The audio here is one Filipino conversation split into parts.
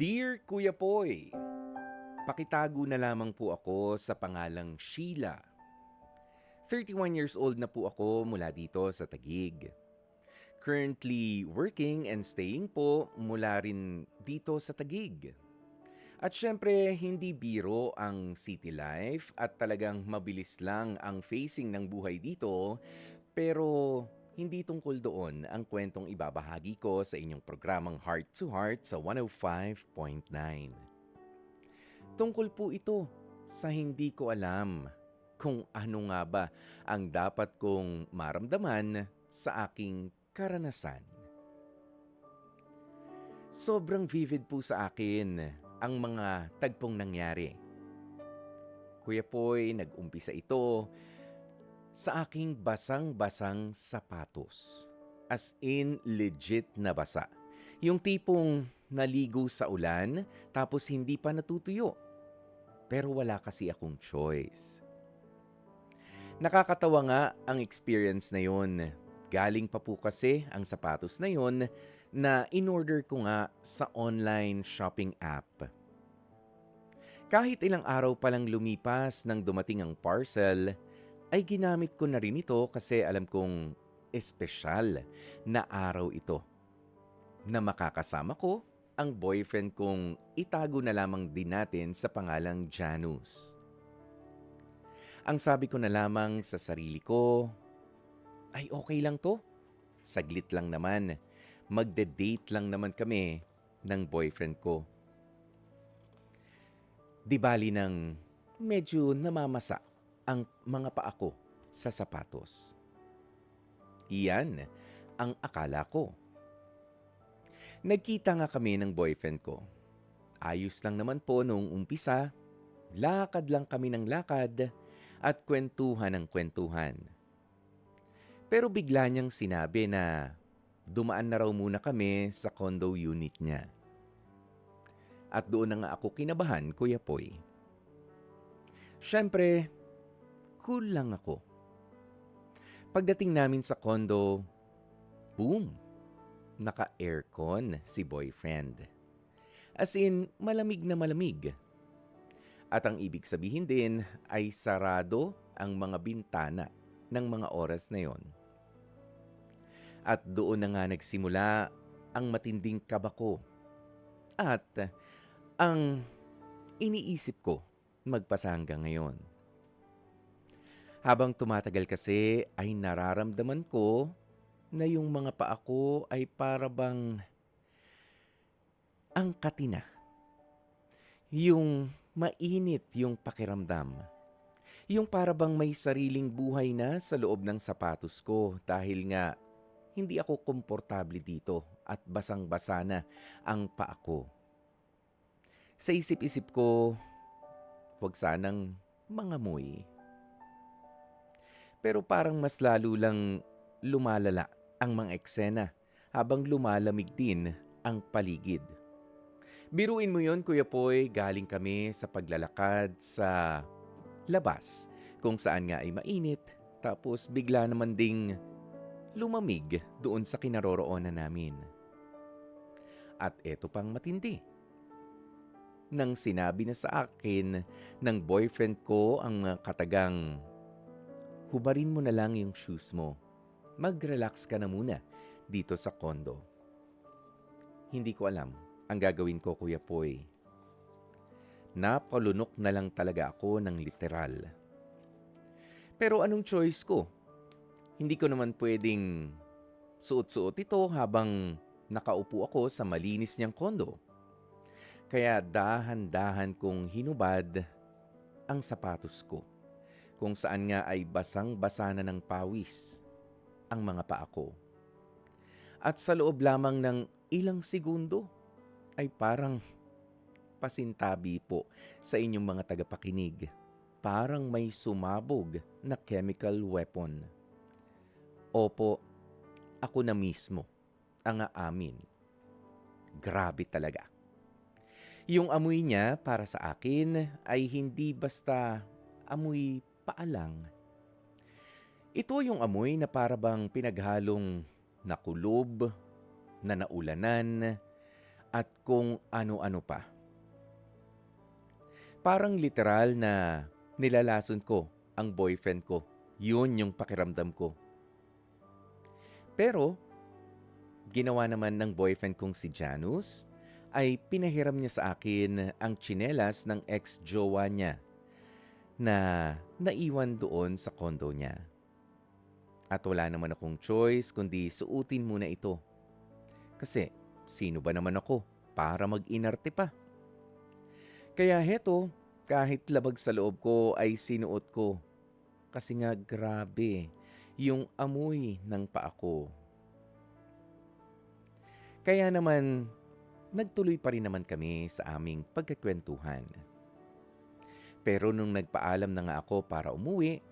Dear Kuya Poy, pakitago na lamang po ako sa pangalang Sheila. 31 years old na po ako mula dito sa Taguig. Currently working and staying po mula rin dito sa Taguig. At syempre, hindi biro ang city life at talagang mabilis lang ang facing ng buhay dito, pero hindi tungkol doon ang kwentong ibabahagi ko sa inyong programang Heart to Heart sa 105.9. Tungkol po ito sa hindi ko alam kung ano nga ba ang dapat kong maramdaman sa aking karanasan. Sobrang vivid po sa akin ang mga tagpong nangyari. Kuya Poy, nag-umpisa ito sa aking basang-basang sapatos. As in, legit na basa. Yung tipong naligo sa ulan tapos hindi pa natutuyo. Pero wala kasi akong choice. Nakakatawa nga ang experience na yun. Galing pa po kasi ang sapatos na yun na in-order ko nga sa online shopping app. Kahit ilang araw pa lang lumipas nang dumating ang parcel, ay ginamit ko na rin ito kasi alam kong espesyal na araw ito na makakasama ko ang boyfriend kong itago na lamang din natin sa pangalang Janus. Ang sabi ko na lamang sa sarili ko, ay okay lang to. Saglit lang naman. Magde-date lang naman kami ng boyfriend ko. Di bali nang medyo namamasa ang mga paa ko sa sapatos. Iyan ang akala ko. Nagkita nga kami ng boyfriend ko. Ayos lang naman po noong umpisa. Lakad lang kami ng lakad at kwentuhan ng kwentuhan. Pero bigla niyang sinabi na dumaan na raw muna kami sa condo unit niya. At doon na nga ako kinabahan, Kuya Poy. Siyempre, cool lang ako. Pagdating namin sa condo, boom! Naka-aircon si boyfriend. As in, malamig na malamig. At ang ibig sabihin din ay sarado ang mga bintana ng mga oras na yon. At doon na nga nagsimula ang matinding kaba ko. At ang iniisip ko magpasa hanggang ngayon. Habang tumatagal kasi ay nararamdaman ko na yung mga paa ko ay para bang angkat na. Yung mainit yung pakiramdam. Yung para bang may sariling buhay na sa loob ng sapatos ko dahil nga hindi ako komportable dito at basang-basa na ang paa ko. Sa isip-isip ko, huwag sanang mangamoy. Pero parang mas lalo lang lumalala ang mga eksena habang lumalamig din ang paligid. Biruin mo yon, Kuya Poy, galing kami sa paglalakad sa labas kung saan nga ay mainit tapos bigla naman ding lumamig doon sa kinaroroonan namin. At eto pang matindi. Nang sinabi na sa akin ng boyfriend ko ang katagang, hubarin mo na lang yung shoes mo. Mag-relax ka na muna dito sa condo. Hindi ko alam ang gagawin ko, Kuya Poy. Napalunok na lang talaga ako ng literal. Pero anong choice ko? Hindi ko naman pwedeng suot-suot ito habang nakaupo ako sa malinis niyang condo. Kaya dahan-dahan kong hinubad ang sapatos ko, kung saan nga ay basang-basa na ng pawis ang mga paa ko. At sa loob lamang ng ilang segundo ay parang pasintabi po sa inyong mga tagapakinig. Parang may sumabog na chemical weapon. Opo, ako na mismo ang aamin. Grabe talaga. Yung amoy niya para sa akin ay hindi basta amoy paalang. Ito yung amoy na parabang pinaghalong nakulob, na naulanan, at kung ano-ano pa. Parang literal na nilalason ko ang boyfriend ko. Yun yung pakiramdam ko. Pero, ginawa naman ng boyfriend kong si Janus ay pinahiram niya sa akin ang tsinelas ng ex-jowa niya na naiwan doon sa kondo niya. At wala naman akong choice kundi suotin muna ito. Kasi sino ba naman ako para mag-inarte pa? Kaya heto, kahit labag sa loob ko ay sinuot ko. Kasi nga grabe, yung amoy ng paa ko. Kaya naman, nagtuloy pa rin naman kami sa aming pagkakwentuhan. Pero nung nagpaalam na nga ako para umuwi,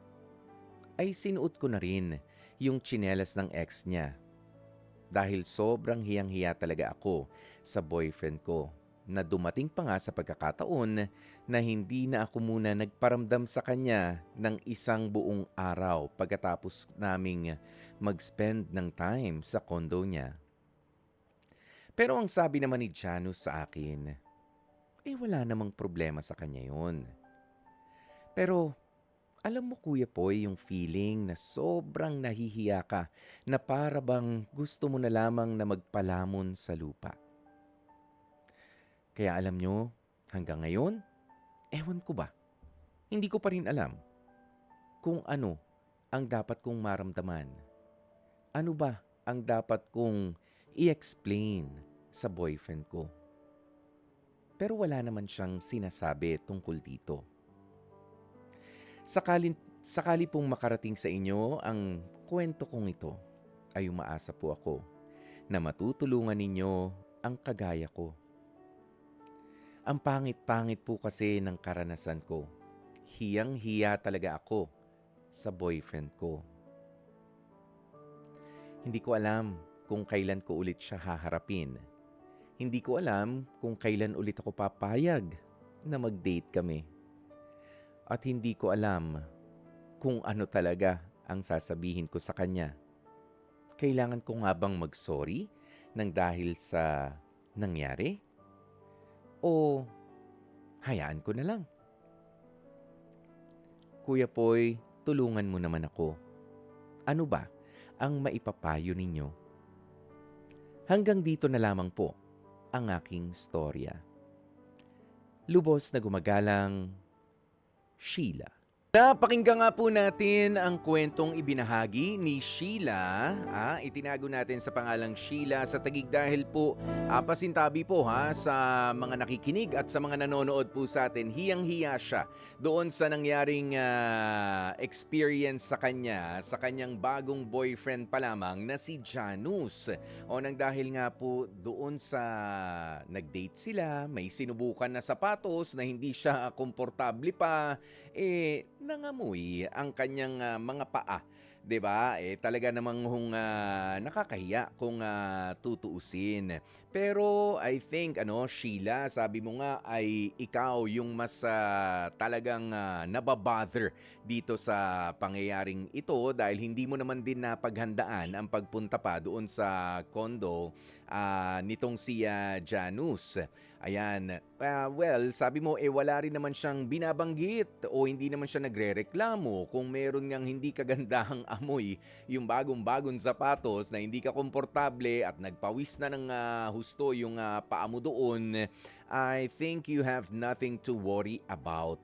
ay sinuot ko na rin yung tsinelas ng ex niya. Dahil sobrang hiyang-hiya talaga ako sa boyfriend ko na dumating pa nga sa pagkakataon na hindi na ako muna nagparamdam sa kanya ng isang buong araw pagkatapos naming mag-spend ng time sa kondo niya. Pero ang sabi naman ni Janus sa akin, wala namang problema sa kanya yun. Pero alam mo Kuya Poy yung feeling na sobrang nahihiya ka na para bang gusto mo na lamang na magpalamon sa lupa. Kaya alam nyo, hanggang ngayon, ewan ko ba, hindi ko pa rin alam kung ano ang dapat kong maramdaman. Ano ba ang dapat kong i-explain sa boyfriend ko. Pero wala naman siyang sinasabi tungkol dito. Sakali pong makarating sa inyo ang kwento kong ito, ay umaasa po ako na matutulungan ninyo ang kagaya ko. Ang pangit-pangit po kasi ng karanasan ko. Hiyang-hiya talaga ako sa boyfriend ko. Hindi ko alam kung kailan ko ulit siya haharapin. Hindi ko alam kung kailan ulit ako papayag na mag-date kami. At hindi ko alam kung ano talaga ang sasabihin ko sa kanya. Kailangan ko nga bang mag-sorry nang dahil sa nangyari? O hayaan ko na lang? Kuya Poy, tulungan mo naman ako. Ano ba ang maipapayo ninyo? Hanggang dito na lamang po ang aking storya. Lubos na gumagalang, Sheila. Napakinggan nga po natin ang kwentong ibinahagi ni Sheila. Itinago natin sa pangalang Sheila sa Taguig dahil po pasintabi po sa mga nakikinig at sa mga nanonood po sa atin. Hiyang-hiya siya doon sa nangyaring experience sa kanyang bagong boyfriend pa lamang na si Janus. O nang dahil nga po doon sa nag-date sila, may sinubukan na sapatos na hindi siya komportable pa, nangamoy ang kanyang mga paa. 'Di ba? Talaga namang nakakahiya kung tutuusin. Pero I think Sheila, sabi mo nga ay ikaw yung mas talagang nababother dito sa pangyayaring ito dahil hindi mo naman din napaghandaan ang pagpunta pa doon sa condo nitong si Janus. Ayan. Well, sabi mo wala rin naman siyang binabanggit o hindi naman siya nagrereklamo kung meron ngang hindi kagandahang amoy yung bagong-bagong sapatos na hindi ka komportable at nagpawis na ng husto yung paa mo doon. I think you have nothing to worry about.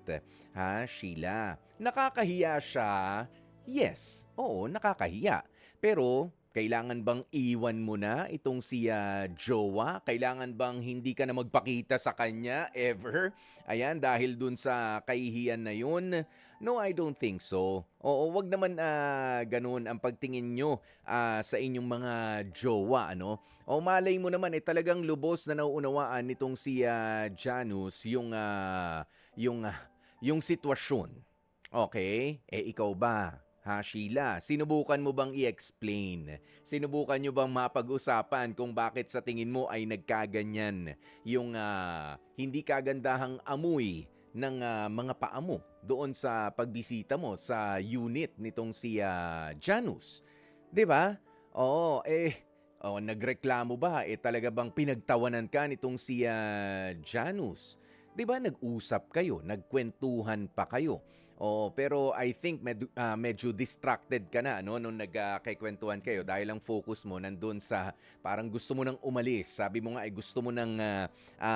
Sheila? Nakakahiya siya? Yes. Oo, nakakahiya. Pero kailangan bang iwan mo na itong si jowa? Kailangan bang hindi ka na magpakita sa kanya ever? Ayan, dahil dun sa kahihiyan na yun? No, I don't think so. Oo, wag naman ganun ang pagtingin nyo sa inyong mga jowa, ano? O malay mo naman, talagang lubos na nauunawaan nitong si Janus yung sitwasyon. Okay? Ikaw ba? Sheila, sinubukan mo bang i-explain? Sinubukan nyo bang mapag-usapan kung bakit sa tingin mo ay nagkaganyan yung hindi kagandahang amoy ng mga paa mo doon sa pagbisita mo sa unit nitong si Janus? 'Di ba? Oo, O nagreklamo ba, talaga bang pinagtawanan ka nitong si, Janus? 'Di ba nag-usap kayo, nagkuwentuhan pa kayo. Oo, pero I think medyo distracted ka na 'no nung nagkukuwentuhan kayo dahil ang focus mo nandun sa parang gusto mo nang umalis. Sabi mo nga, gusto mo nang,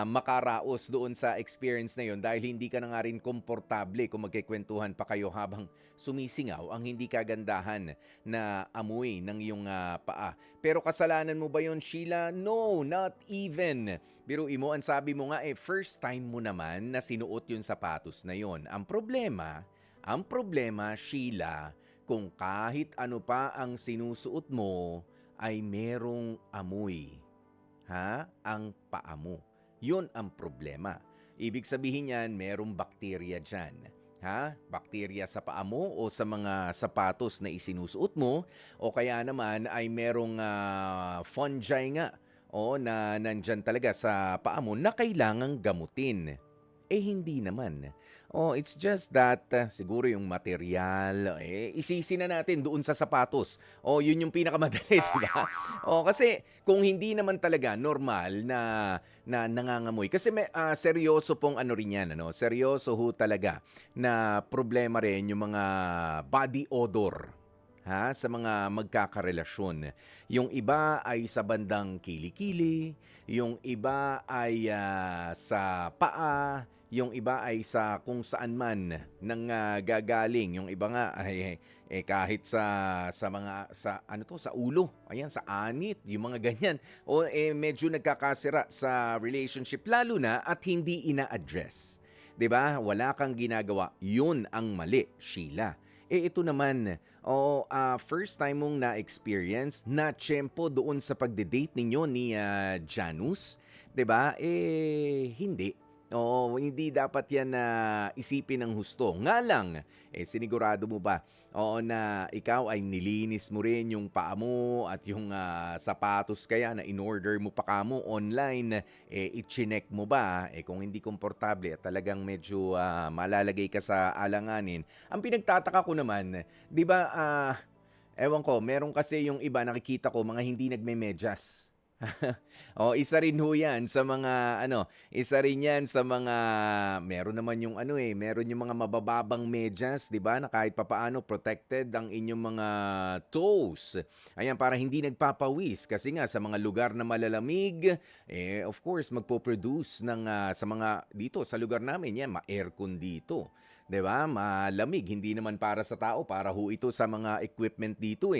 makaraos doon sa experience na 'yon dahil hindi ka na nga rin komportable kung magkukuwentuhan pa kayo habang sumisingaw ang hindi kagandahan na amoy ng iyong, paa. Pero kasalanan mo ba 'yon, Sheila? No, not even. Biruin mo, ang sabi mo nga, first time mo naman na sinuot yung sapatos na 'yon. Ang problema, Sheila, kung kahit ano pa ang sinusuot mo ay merong amoy, ang paa mo. 'Yun ang problema. Ibig sabihin niyan, merong bakterya diyan. Bakterya sa paa mo o sa mga sapatos na isinusuot mo o kaya naman ay merong fungi nga na nandyan talaga sa paa mo na kailangang gamutin. Hindi naman. It's just that siguro yung material, isisi na natin doon sa sapatos. Yun yung pinakamadali, di ba? Kasi kung hindi naman talaga normal na nangangamoy. Kasi seryoso pong ano rin yan, ano? Seryoso ho talaga na problema rin yung mga body odor. Sa mga magkakarelasyon. Yung iba ay sa bandang kilikili, yung iba ay sa paa, yung iba ay sa kung saan man nang gagaling, yung iba nga ay kahit sa mga sa ano to sa ulo, ayan sa anit, yung mga ganyan. Medyo nagkakasira sa relationship lalo na at hindi ina-address. 'Di ba? Wala kang ginagawa. 'Yun ang mali, Sheila. Ito naman, first time mong na-experience na tiyempo doon sa pagde-date ninyo ni Janus, 'di ba? Hindi. Hindi dapat 'yan na isipin ng husto. Nga lang, sinigurado mo ba na ikaw ay nilinis mo rin yung paa mo at yung sapatos kaya na in-order mo pa kamo online, i-chineck mo ba? Kung hindi komportable at talagang medyo malalagay ka sa alanganin. Ang pinagtataka ko naman, 'di ba, ewan ko, meron kasi yung iba nakikita ko mga hindi nagmemedyas. Isa rin ho 'yan sa mga isa rin 'yan sa mga meron naman yung meron yung mga mabababang medyas, 'di ba, na kahit papaano protected ang inyong mga toes. Ayan, para hindi nagpapawis kasi nga sa mga lugar na malalamig, of course magpo-produce ng sa mga dito sa lugar namin 'yan, ma-aircon dito. 'Di ba? Malamig, hindi naman para sa tao, para ho ito sa mga equipment dito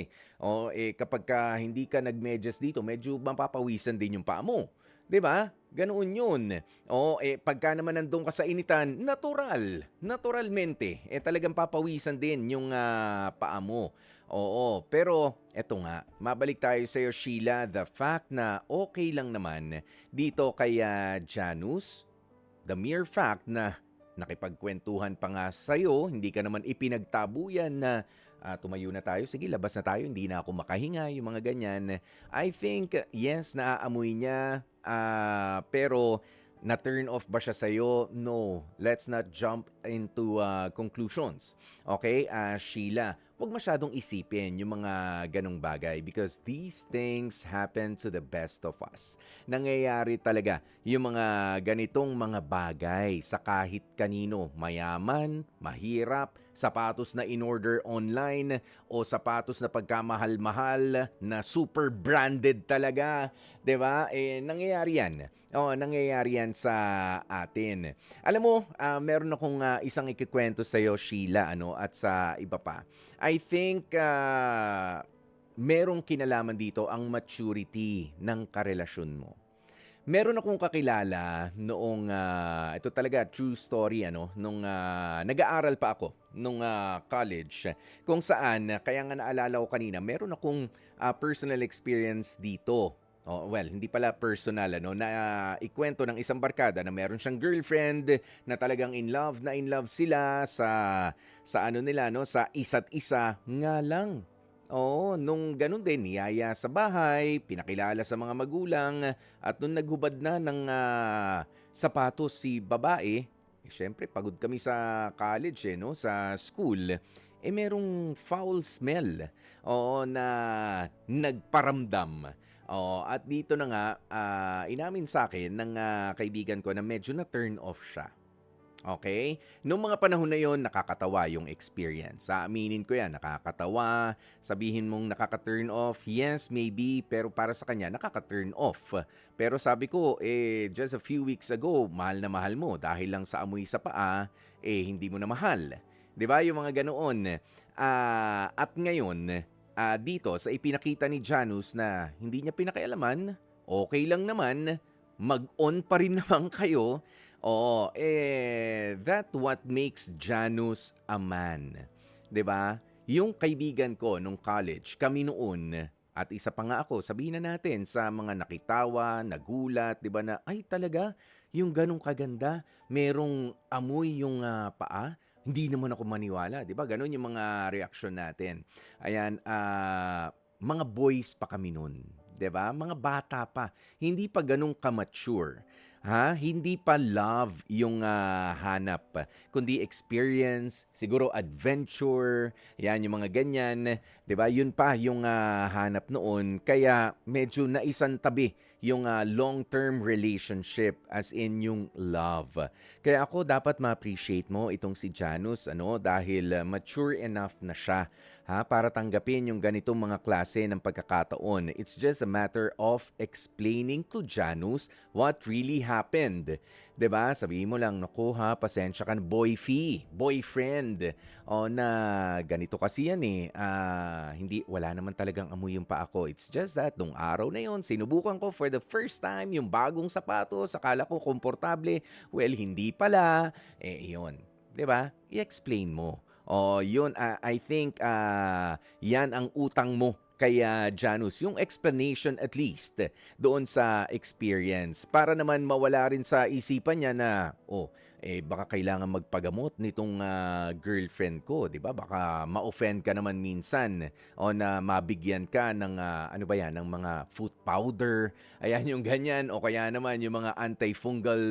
kapag hindi ka nagmedyas dito, medyo mapapawisan din yung paa mo. 'Di ba? Ganoon 'yun. Pagka naman nandoon ka sa initan, naturalmente, talagang papawisan din yung paa mo. Pero eto nga, mabalik tayo sa iyo, Sheila, the fact na okay lang naman dito kay Janus, the mere fact na nakipagkwentuhan pa nga sa'yo, hindi ka naman ipinagtabuyan na tumayo na tayo, sige labas na tayo, hindi na ako makahinga, yung mga ganyan. I think, yes, naaamoy niya, pero na-turn off ba siya sa'yo? No. Let's not jump into conclusions. Okay, Sheila, huwag masyadong isipin yung mga ganong bagay because these things happen to the best of us. Nangyayari talaga yung mga ganitong mga bagay sa kahit kanino. Mayaman, mahirap, sapatos na in-order online o sapatos na pagkamahal-mahal na super branded talaga. 'Di ba? Nangyayari yan. Nangyayari yan sa atin. Alam mo, meron akong isang ikikwento sa iyo, Sheila, at sa iba pa. I think merong kinalaman dito ang maturity ng karelasyon mo. Meron akong kakilala noong, ito talaga true story nung nag-aaral pa ako nung college kung saan kaya nga naalala ko kanina meron akong personal experience dito. Hindi pala personal na ikwento ng isang barkada na meron siyang girlfriend na talagang in love na in love sila sa nila sa isa't isa nga lang. Nung ganun din, niyaya sa bahay, pinakilala sa mga magulang, at nung naghubad na ng sapatos si babae, syempre pagod kami sa college sa school, merong foul smell, na nagparamdam. At dito na nga, inamin sa akin ng, kaibigan ko na medyo na-turn off siya. Okay. Nung mga panahon na yon nakakatawa yung experience. Aaminin ko 'yan, nakakatawa. Sabihin mong nakaka-turn off, yes, maybe, pero para sa kanya nakaka-turn off. Pero sabi ko, just a few weeks ago, mahal na mahal mo dahil lang sa amoy sa paa, hindi mo na mahal. 'Di ba, yung mga ganoon. At ngayon, dito sa ipinakita ni Janus na hindi niya pinakialaman, okay lang naman, mag-on pa rin naman kayo. Oo, that what makes Janus a man, 'di ba? Yung kaibigan ko nung college, kami noon, at isa pa nga ako, sabihin na natin sa mga nakitawa, nagulat, 'di ba na, ay talaga, yung ganong kaganda, merong amoy yung paa. Hindi naman ako maniwala, 'di ba? Ganon yung mga reaksyon natin. Ayan, mga boys pa kami noon, 'di ba? Mga bata pa, hindi pa ganong ka-mature. Hindi pa love yung, hanap, kundi experience, siguro adventure, 'yan yung mga ganyan, 'di ba? Yun pa yung, hanap noon kaya medyo naisantabi yung, long-term relationship as in yung love. Kaya ako dapat ma-appreciate mo itong si Janus ano, dahil, mature enough na siya, para tanggapin yung ganitong mga klase ng pagkakataon. It's just a matter of explaining to Janus what really happened. 'Di ba? Sabihin mo lang, "Naku pasensya ka na, boyfriend. O na ganito kasi yan hindi, wala naman talagang amoy yung paa ko. It's just that, nung araw na yon, sinubukan ko for the first time yung bagong sapatos, akala ko komportable. Well, hindi pala." Yun. 'Di ba? I-explain mo. Yun, I think, yan ang utang mo kay, Janus, yung explanation at least doon sa experience para naman mawala rin sa isipan niya na, baka kailangan magpagamot nitong, girlfriend ko, 'di ba? Baka ma-offend ka naman minsan o na mabigyan ka ng, ano ba 'yan, ng mga foot powder, ayan yung ganyan o kaya naman yung mga antifungal,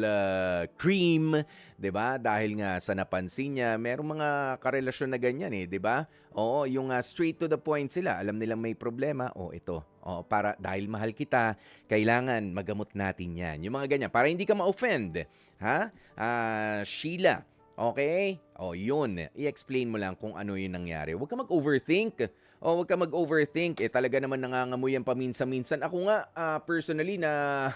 cream, 'di ba? Dahil nga sa napansin niya merong mga karelasyon na ganyan, 'di ba? Oo, yung, straight to the point sila, alam nilang may problema, ito, para dahil mahal kita, kailangan magamot natin 'yan. Yung mga ganyan, para hindi ka ma-offend, Sheila, okay? Yun, i-explain mo lang kung ano yung nangyari. Huwag ka mag-overthink. Huwag ka mag-overthink, talaga naman nangangamoy yan paminsan-minsan. Ako nga, personally na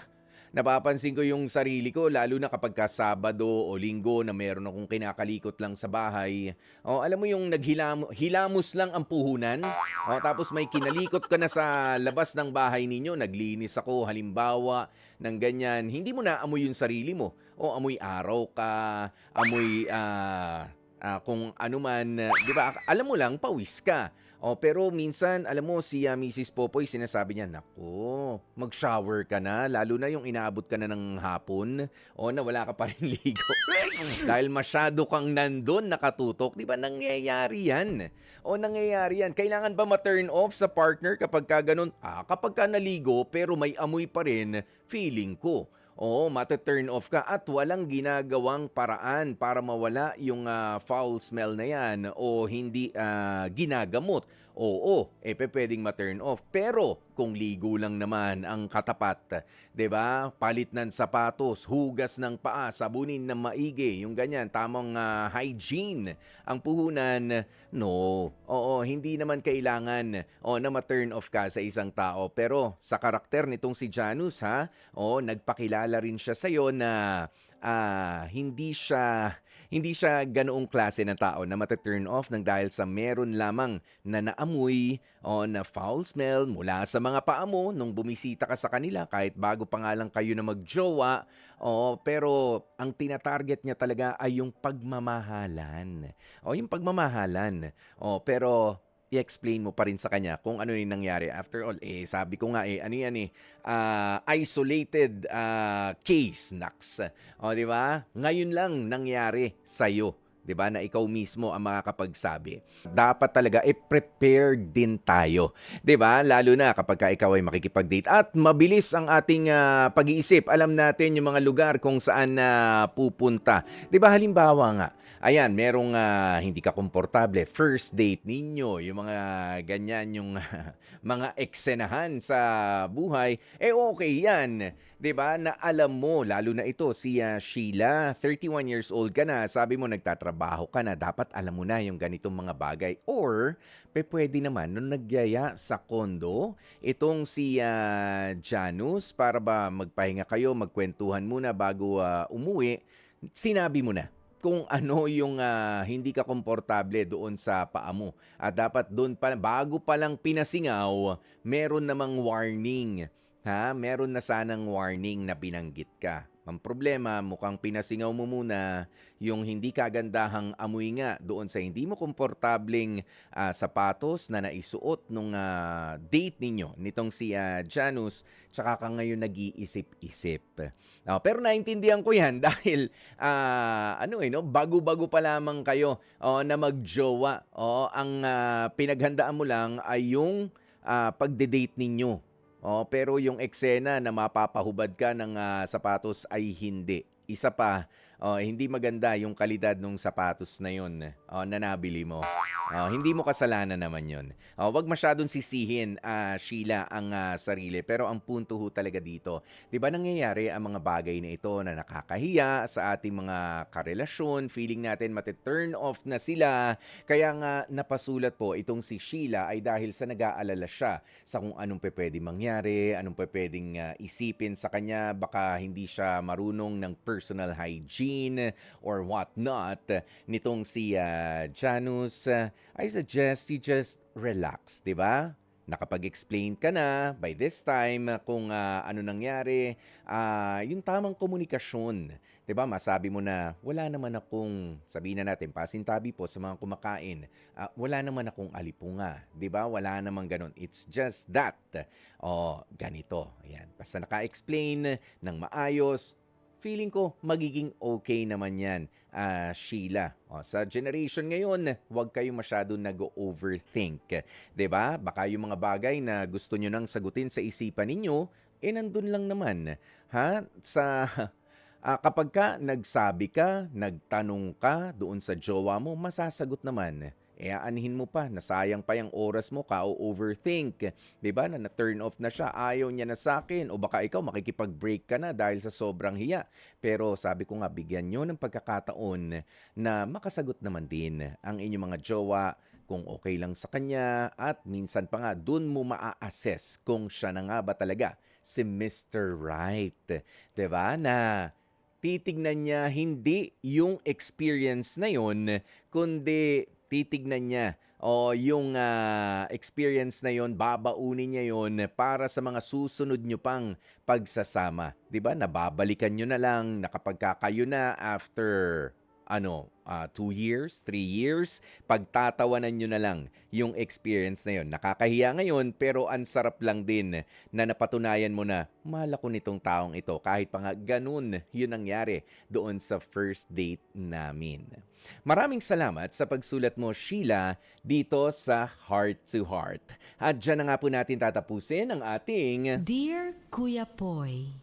napapansin ko yung sarili ko lalo na kapagka Sabado o Linggo na meron akong kinakalikot lang sa bahay. Alam mo yung hilamos lang ang puhunan? Tapos may kinalikot ka na sa labas ng bahay ninyo, naglinis ako halimbawa ng ganyan. Hindi mo na amoy yung sarili mo. O amoy araw ka, amoy kung ano man, 'di ba? Alam mo lang pawis ka. Pero minsan, alam mo, si Mrs. Popoy, sinasabi niya, naku, mag-shower ka na, lalo na yung inaabot ka na ng hapon, na wala ka pa rin ligo. Dahil masyado kang nandun nakatutok, di ba nangyayari yan? Nangyayari yan. Kailangan ba ma-turn off sa partner kapag ka ganun? Kapag ka naligo, pero may amoy pa rin, feeling ko. Mata-turn off ka at walang ginagawang paraan para mawala yung, foul smell na yan o hindi, ginagamot. Puwedeng ma-turn off. Pero kung ligo lang naman ang katapat, 'di ba? Palit ng sapatos, hugas ng paa, sabunin ng maigi, yung ganyan, tamang, hygiene ang puhunan, no. Hindi naman kailangan, na ma-turn off ka sa isang tao. Pero sa karakter nitong si Janus, nagpakilala rin siya sa'yo na, hindi siya ganoong klase ng tao na mata-turn off ng dahil sa meron lamang na naamoy o na foul smell mula sa mga paa mo nung bumisita ka sa kanila kahit bago pa nga lang kayo na magjowa. Pero ang tina-target niya talaga ay yung pagmamahalan. Yung pagmamahalan. Pero i-explain mo pa rin sa kanya kung ano yung nangyari. After all, sabi ko nga, ano yan isolated case, Nax. Di ba? Ngayon lang nangyari sa'yo. 'di ba, na ikaw mismo ang makakapagsabi. Dapat talaga prepared din tayo, 'di ba? Lalo na kapagka ikaw ay makikipag-date at mabilis ang ating, pag-iisip. Alam natin yung mga lugar kung saan na pupunta. 'Di ba halimbawa nga, ayan merong, hindi ka komportable, first date ninyo, yung mga ganyan, yung mga eksenahan sa buhay, okey yan. 'Di ba, na alam mo lalo na ito si, Sheila, 1 years old ka na, sabi mo nagtatrabaho ka na, dapat alam mo na yung ganitong mga bagay or pupuwede naman nung nagyaya sa kondo itong si, Janus para ba magpahinga kayo, magkuwentuhan muna bago, umuwi, sinabi mo na kung ano yung, hindi ka komportable doon sa paa mo at dapat do'n pa bago pa lang pinasingaw, meron namang warning. Meron na sanang warning na binanggit ka. Ang problema, mukhang pinasingaw mo muna yung hindi kagandahang amoy nga doon sa hindi mo komportableng sapatos na naisuot nung date ninyo nitong si Janus, tsaka ka ngayon nag-iisip-isip. Pero naintindihan ko yan dahil no, bago-bago pa lamang kayo na magjowa. Ang pinaghandaan mo lang ay yung pagde-date ninyo. Pero yung eksena na mapapahubad ka ng, sapatos ay hindi. Isa pa, hindi maganda yung kalidad ng sapatos na yun, na nabili mo. Hindi mo kasalanan naman yun. 'Wag masyadong sisihin, Sheila, ang, sarili. Pero ang punto ho talaga dito, 'di ba nangyayari ang mga bagay na ito na nakakahiya sa ating mga karelasyon, feeling natin mate-turn off na sila. Kaya nga napasulat po itong si Sheila ay dahil sa nag-aalala siya sa kung anong pupuwedeng mangyari, anong pupuwedeng, isipin sa kanya, baka hindi siya marunong ng personal hygiene or what not nitong si, Janus. I suggest you just relax, 'di ba? Nakapag-explain ka na by this time kung, ano nangyari, yung tamang komunikasyon, 'di ba? Masabi mo na, "Wala naman akong," sabihin na natin, pasintabi po sa mga kumakain, "Wala naman akong alipunga," 'di ba? Wala namang gano'n. It's just that, ganito, ayan. Basta naka-explain ng maayos, feeling ko magiging okay naman 'yan, Sheila. Sa generation ngayon, huwag kayong masyadong nag-o-overthink, 'di ba? Baka yung mga bagay na gusto niyo nang sagutin sa isipan ninyo, nandun lang naman, sa kapagka nagsabi ka, nagtanong ka doon sa jowa mo, masasagot naman. Aanhin mo pa, nasayang pa yung oras mo, ka-overthink. 'Di ba, na na-turn off na siya, ayaw niya na sa'kin, o baka ikaw makikipag-break ka na dahil sa sobrang hiya. Pero sabi ko nga, bigyan niyo ng pagkakataon na makasagot naman din ang inyong mga jowa kung okay lang sa kanya at minsan pa nga dun mo maa-assess kung siya na nga ba talaga si Mr. Right. 'Di ba, na titignan niya hindi yung experience na yun, kundi titignan niya yung, experience na yun, babaunin niya yun para sa mga susunod niyo pang pagsasama. 'Di ba, nababalikan niyo na lang na kapagka kayo na after 2 years, 3 years, pagtatawanan niyo na lang yung experience na yun. Nakakahiya ngayon pero ang sarap lang din na napatunayan mo na, "Mahal ako nitong taong ito," kahit pa nga ganun yun nangyari doon sa first date namin. Maraming salamat sa pagsulat mo, Sheila, dito sa Heart to Heart. At diyan na nga po natin tatapusin ang ating Dear Kuya Poy,